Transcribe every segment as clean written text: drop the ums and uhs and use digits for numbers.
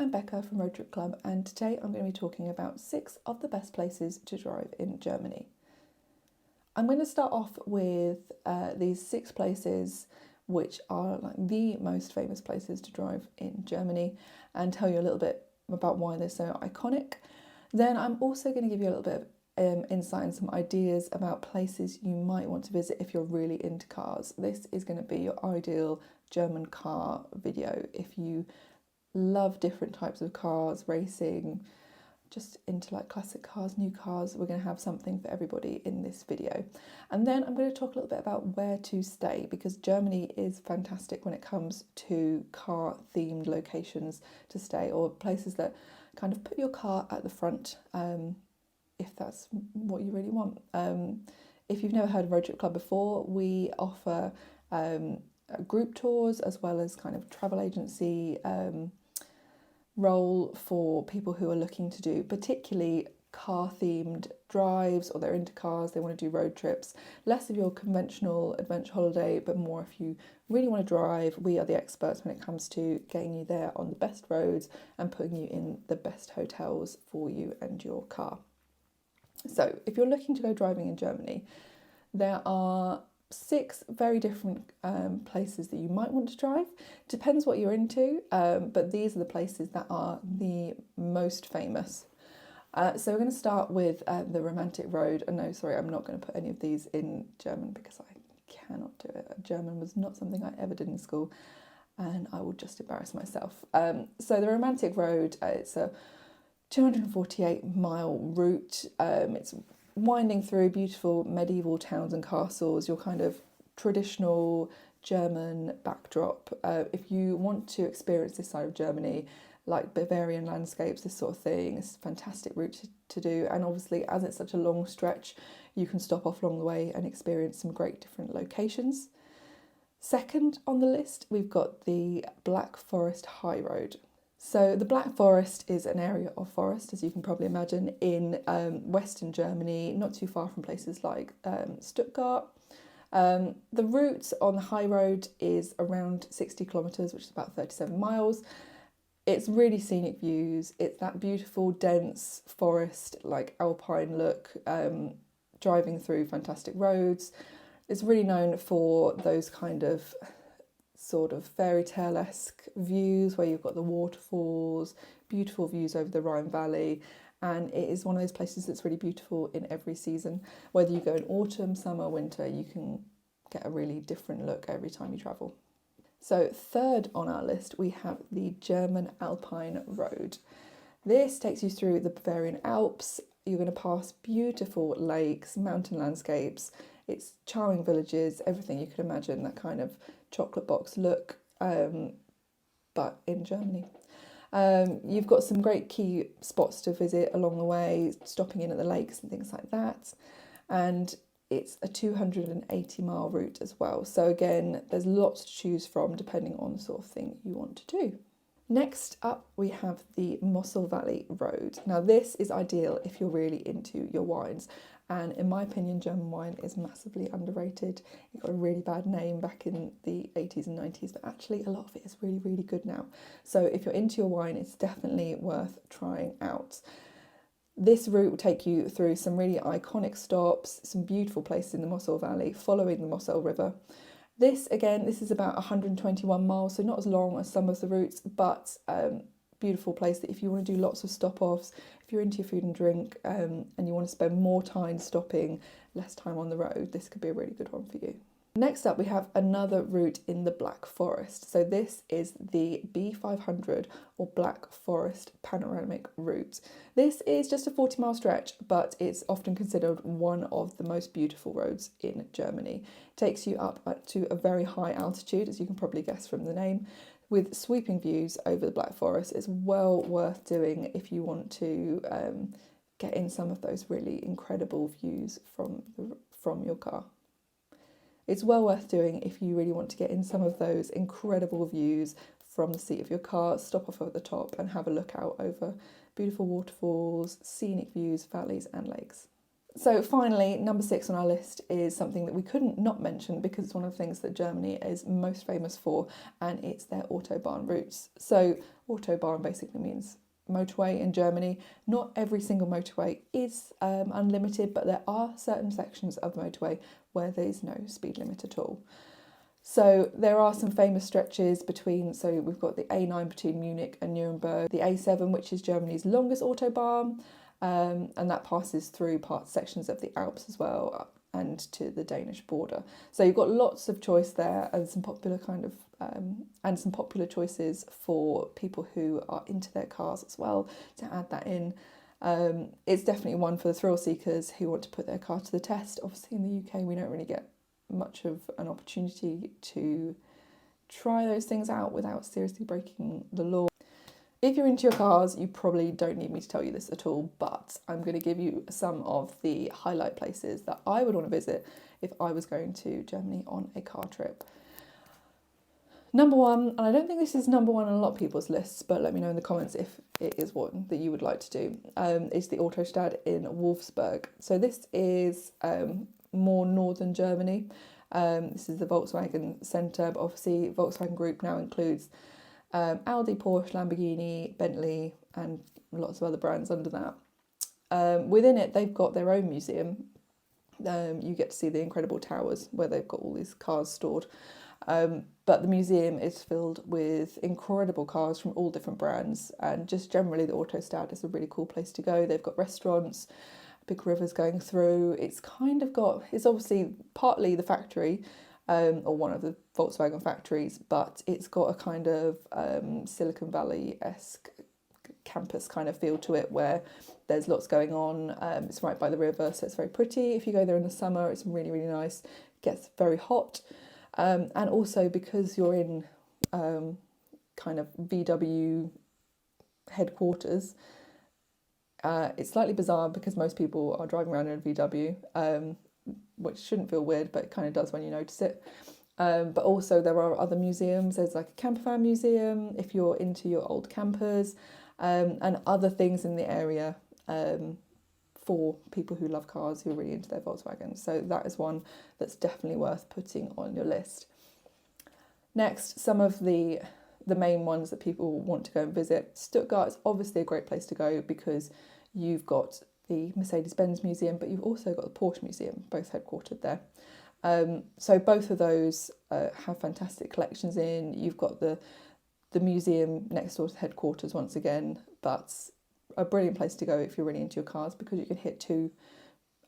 I'm Becca from Road Trip Club, and today I'm going to be talking about 6 of the best places to drive in Germany. I'm going to start off with these 6 places which are like the most famous places to drive in Germany and tell you a little bit about why they're so iconic. Then I'm also going to give you a little bit of insight and some ideas about places you might want to visit if you're really into cars. This is going to be your ideal German car video if you love different types of cars, racing, just into like classic cars, new cars. We're going to have something for everybody in this video. And then I'm going to talk a little bit about where to stay, because Germany is fantastic when it comes to car themed locations to stay, or places that kind of put your car at the front if that's what you really want. If you've never heard of Road Trip Club before, we offer group tours as well as kind of travel agency role for people who are looking to do particularly car themed drives, or they're into cars, they want to do road trips, less of your conventional adventure holiday, but more if you really want to drive. We are the experts when it comes to getting you there on the best roads and putting you in the best hotels for you and your car. So if you're looking to go driving in Germany, there are 6 very different places that you might want to drive. Depends what you're into, but these are the places that are the most famous. So we're going to start with the Romantic Road. No, sorry, I'm not going to put any of these in German because I cannot do it. German was not something I ever did in school, and I will just embarrass myself. So the Romantic Road, it's a 248-mile route. It's winding through beautiful medieval towns and castles, your kind of traditional German backdrop. If you want to experience this side of Germany, like Bavarian landscapes, this sort of thing, it's a fantastic route to do. And obviously, as it's such a long stretch, you can stop off along the way and experience some great different locations. Second on the list, we've got the Black Forest High Road. So the Black Forest is an area of forest, as you can probably imagine, in Western Germany, not too far from places like Stuttgart. The route on the high road is around 60 kilometres, which is about 37 miles. It's really scenic views. It's that beautiful, dense forest, like alpine look, driving through fantastic roads. It's really known for those kind of sort of fairy tale-esque views where you've got the waterfalls, beautiful views over the Rhine Valley, and it is one of those places that's really beautiful in every season. Whether you go in autumn, summer, winter, you can get a really different look every time you travel. So third on our list, we have the German Alpine Road. This takes you through the Bavarian Alps. You're going to pass beautiful lakes, mountain landscapes. It's charming villages, everything you could imagine, that kind of chocolate box look, but in Germany. You've got some great key spots to visit along the way, stopping in at the lakes and things like that. And it's a 280-mile route as well. So again, there's lots to choose from depending on the sort of thing you want to do. Next up, we have the Mosel Valley Road. Now this is ideal if you're really into your wines. And in my opinion, German wine is massively underrated. It got a really bad name back in the 80s and 90s, but actually a lot of it is really, really good now. So if you're into your wine, it's definitely worth trying out. This route will take you through some really iconic stops, some beautiful places in the Mosel Valley, following the Mosel River. This is about 121 miles, so not as long as some of the routes, but beautiful place that if you want to do lots of stop-offs, if you're into your food and drink and you want to spend more time stopping, less time on the road, this could be a really good one for you. Next up, we have another route in the Black Forest. So this is the B500 or Black Forest Panoramic Route. This is just a 40-mile stretch, but it's often considered one of the most beautiful roads in Germany. It takes you up to a very high altitude, as you can probably guess from the name, with sweeping views over the Black Forest. It's well worth doing if you want to get in some of those really incredible views from your car. It's well worth doing if you really want to get in some of those incredible views from the seat of your car, stop off at the top and have a look out over beautiful waterfalls, scenic views, valleys and lakes. So finally, number 6 on our list is something that we couldn't not mention because it's one of the things that Germany is most famous for, and it's their autobahn routes. So autobahn basically means motorway in Germany. Not every single motorway is unlimited, but there are certain sections of the motorway where there's no speed limit at all. So there are some famous stretches between, so we've got the A9 between Munich and Nuremberg, the A7, which is Germany's longest autobahn, and that passes through sections of the Alps as well and to the Danish border. So you've got lots of choice there, and some popular some popular choices for people who are into their cars as well, to add that in. It's definitely one for the thrill seekers who want to put their car to the test. Obviously in the UK we don't really get much of an opportunity to try those things out without seriously breaking the law. If you're into your cars, you probably don't need me to tell you this at all, but I'm going to give you some of the highlight places that I would want to visit if I was going to Germany on a car trip. Number 1, and I don't think this is number 1 on a lot of people's lists, but let me know in the comments if it is one that you would like to do, is the Autostadt in Wolfsburg. So this is more northern Germany. This is the Volkswagen centre, but obviously Volkswagen Group now includes Audi, Porsche, Lamborghini, Bentley, and lots of other brands under that. Within it, they've got their own museum. You get to see the incredible towers where they've got all these cars stored. But the museum is filled with incredible cars from all different brands, and just generally the Autostadt is a really cool place to go. They've got restaurants, big rivers going through. It's obviously partly the factory, or one of the Volkswagen factories, but it's got a kind of Silicon Valley-esque campus kind of feel to it, where there's lots going on. It's right by the river, so it's very pretty. If you go there in the summer, it's really, really nice. It gets very hot. And also because you're in kind of VW headquarters, it's slightly bizarre because most people are driving around in a VW, which shouldn't feel weird, but it kind of does when you notice it. But also there are other museums. There's like a camper van museum if you're into your old campers, and other things in the area for people who love cars, who are really into their Volkswagen. So that is one that's definitely worth putting on your list. Next, some of the main ones that people want to go and visit. Stuttgart is obviously a great place to go because you've got the Mercedes-Benz Museum, but you've also got the Porsche Museum, both headquartered there. So both of those have fantastic collections in. You've got the museum next door to the headquarters once again, but a brilliant place to go if you're really into your cars because you can hit 2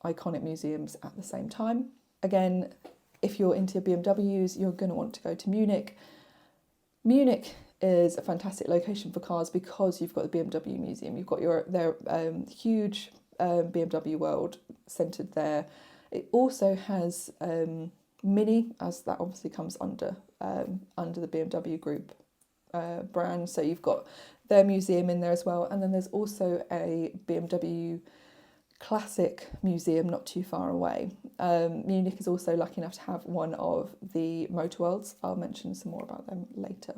iconic museums at the same time. Again, if you're into BMWs, you're going to want to go to Munich. Munich is a fantastic location for cars because you've got the BMW Museum. You've got their huge BMW World centred there. It also has Mini, as that obviously comes under the BMW Group brand. So you've got their museum in there as well. And then there's also a BMW Classic Museum not too far away. Munich is also lucky enough to have one of the motor worlds. I'll mention some more about them later.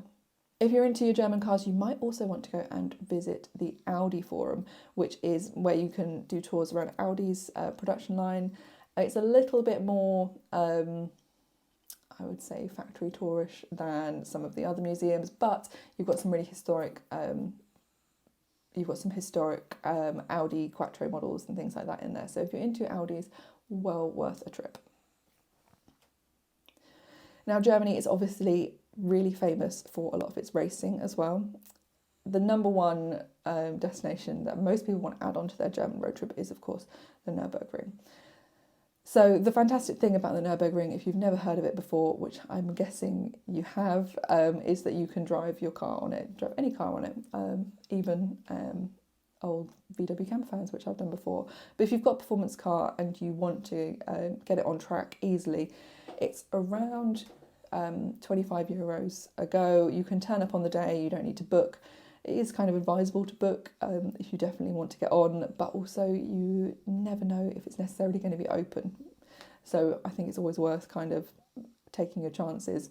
If you're into your German cars, you might also want to go and visit the Audi Forum, which is where you can do tours around Audi's production line. It's a little bit more, I would say, factory tourish than some of the other museums, but you've got some really historic Audi Quattro models and things like that in there. So if you're into Audis, well worth a trip. Now, Germany is obviously really famous for a lot of its racing as well. The number one destination that most people want to add onto their German road trip is, of course, the Nürburgring. So the fantastic thing about the Nürburgring, if you've never heard of it before, which I'm guessing you have, is that you can drive your car on it, drive any car on it, even old VW camper vans, which I've done before. But if you've got a performance car and you want to get it on track easily, it's around €25 a go. You can turn up on the day, you don't need to book. It is kind of advisable to book if you definitely want to get on, but also you never know if it's necessarily going to be open. So I think it's always worth kind of taking your chances.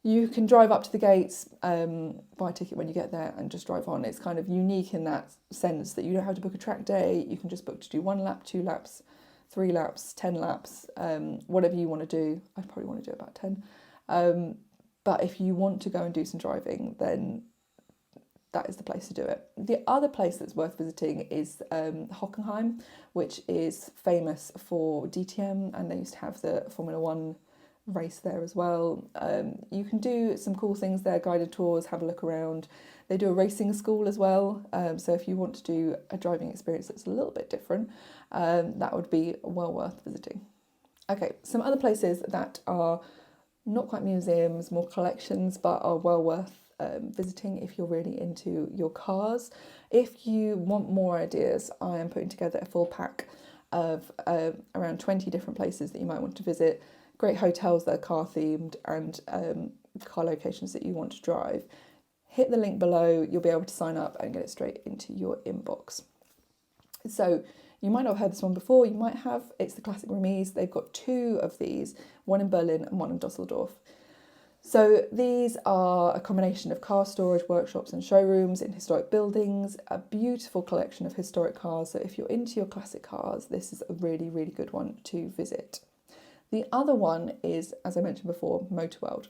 You can drive up to the gates, buy a ticket when you get there and just drive on. It's kind of unique in that sense that you don't have to book a track day. You can just book to do 1 lap, 2 laps, 3 laps, 10 laps, whatever you want to do. I probably want to do about 10. But if you want to go and do some driving, then that is the place to do it. The other place that's worth visiting is Hockenheim, which is famous for DTM, and they used to have the Formula One race there as well. You can do some cool things there, guided tours, have a look around. They do a racing school as well, so if you want to do a driving experience that's a little bit different, that would be well worth visiting. Okay, some other places that are not quite museums, more collections, but are well worth visiting if you're really into your cars. If you want more ideas, I am putting together a full pack of around 20 different places that you might want to visit, great hotels that are car themed, and car locations that you want to drive. Hit the link below, you'll be able to sign up and get it straight into your inbox. So you might not have heard this one before, you might have. It's the Classic Remise. They've got 2 of these, one in Berlin and one in Dusseldorf. So these are a combination of car storage, workshops and showrooms in historic buildings, a beautiful collection of historic cars. So if you're into your classic cars, this is a really, really good one to visit. The other one is, as I mentioned before, Motorworld.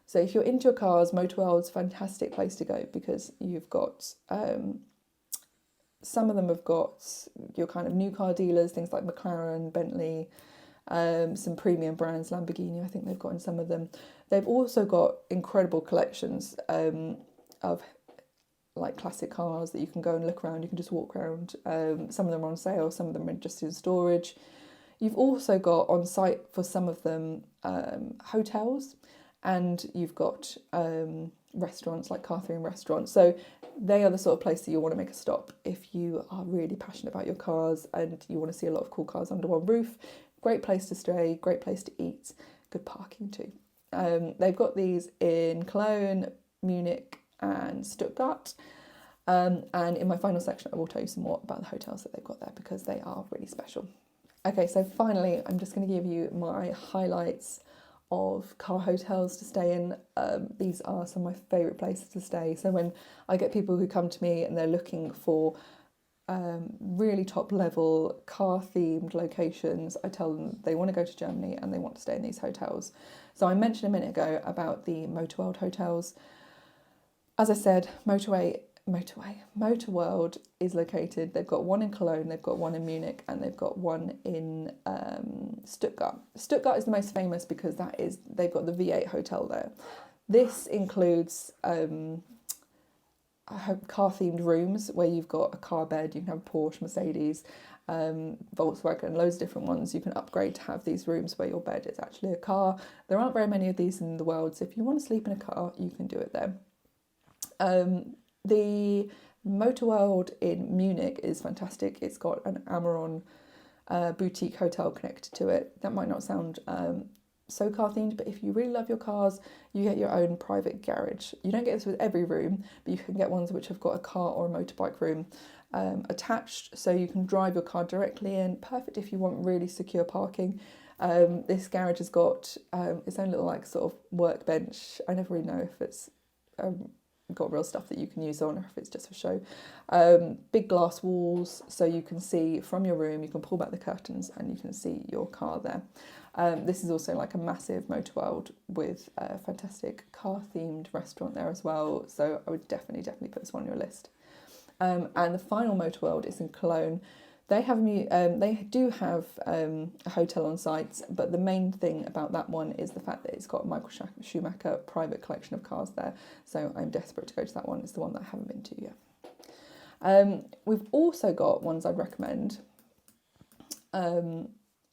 So if you're into your cars, Motorworld's a fantastic place to go because you've got, some of them have got your kind of new car dealers, things like McLaren, Bentley, some premium brands, Lamborghini, I think they've got in some of them. They've also got incredible collections of like classic cars that you can go and look around. You can just walk around. Some of them are on sale, some of them are just in storage. You've also got on site for some of them hotels, and you've got restaurants like car themed restaurants. So they are the sort of place that you want to make a stop if you are really passionate about your cars and you want to see a lot of cool cars under one roof. Great place to stay, great place to eat, good parking too. They've got these in Cologne, Munich and Stuttgart. And in my final section, I will tell you some more about the hotels that they've got there because they are really special. Okay, so finally, I'm just going to give you my highlights of car hotels to stay in. These are some of my favourite places to stay. So when I get people who come to me and they're looking for really top level car themed locations, I tell them they want to go to Germany and they want to stay in these hotels. So I mentioned a minute ago about the Motorworld hotels. As I said, Motorworld is located, they've got one in Cologne, they've got one in Munich, and they've got one in Stuttgart. Stuttgart is the most famous because they've got the V8 hotel there. This includes car-themed rooms where you've got a car bed, you can have Porsche, Mercedes, Volkswagen, loads of different ones. You can upgrade to have these rooms where your bed is actually a car. There aren't very many of these in the world, so if you want to sleep in a car, you can do it there. The Motorworld in Munich is fantastic. It's got an Ameron boutique hotel connected to it. That might not sound so car themed, but if you really love your cars, you get your own private garage. You don't get this with every room, but you can get ones which have got a car or a motorbike room attached, so you can drive your car directly in. Perfect if you want really secure parking. This garage has got its own little like sort of workbench. I never really know if it's got real stuff that you can use on or if it's just for show. Big glass walls, so you can see from your room, you can pull back the curtains and you can see your car there. This is also like a massive Motorworld with a fantastic car themed restaurant there as well, so I would definitely put this one on your list. And the final Motorworld is in Cologne. They do have a hotel on site, but the main thing about that one is the fact that it's got a Michael Schumacher private collection of cars there. So I'm desperate to go to that one. It's the one that I haven't been to yet. We've also got ones I'd recommend.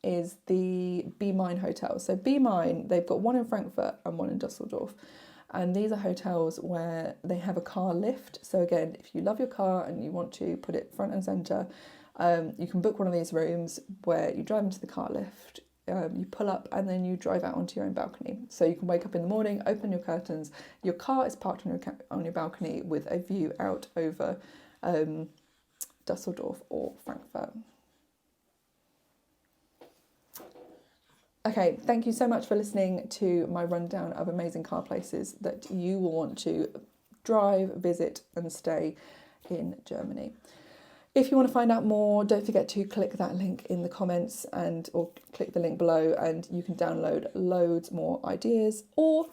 Is the Be Mine Hotel. So Be Mine, they've got one in Frankfurt and one in Dusseldorf. And these are hotels where they have a car lift. So again, if you love your car and you want to put it front and centre, you can book one of these rooms where you drive into the car lift, you pull up and then you drive out onto your own balcony. So you can wake up in the morning, open your curtains, your car is parked on your balcony with a view out over Dusseldorf or Frankfurt. Okay, thank you so much for listening to my rundown of amazing car places that you will want to drive, visit, and stay in Germany. If you want to find out more, don't forget to click that link in the comments or click the link below, and you can download loads more ideas, or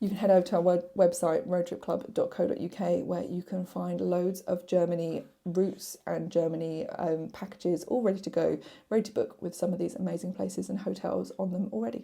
you can head over to our website roadtripclub.co.uk, where you can find loads of Germany routes and Germany packages all ready to go, ready to book, with some of these amazing places and hotels on them already.